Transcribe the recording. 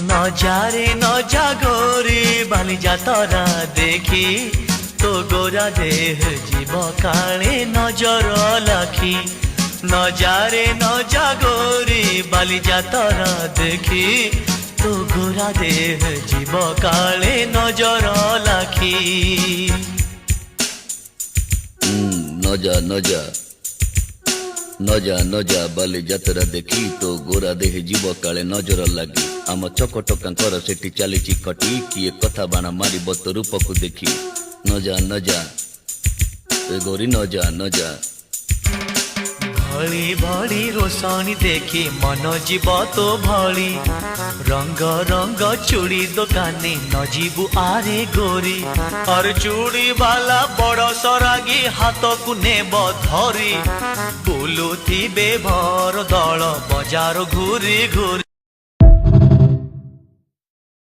নজারে নজা গোরি বালি যাতরা দেখি তো গোরা দেহ জীব কালে নজর লাখি নজারে নজা গোরি বালি যাতরা দেখি তো গোরা দেহ জীব কালে নজর লাখি নজা নজা নজা নজা বালি যাত্ରା দেখি তো গোরা দেহে জীବ କାଳେ ନଜର ଲାଗି ଆମ ଚକଟକାଙ୍କର ସେଠି ଚାଲିଛି ଖଟି କିଏ କଥା ବାଣ ମାରିବ ତୋ ରୂପକୁ ଦେଖି ନଜା ନଜା ଏ ଗୋରି ନଜା ନଜା भली भली रोशनी देखी मन जीव तो भली रंग रंग चूड़ी दुकानी न जीवु आरे गोरी और चूड़ी वाला बड़ सरागी हाथ को नेब धरी बुलुथिबे भर दल बजार घूरी घूरी।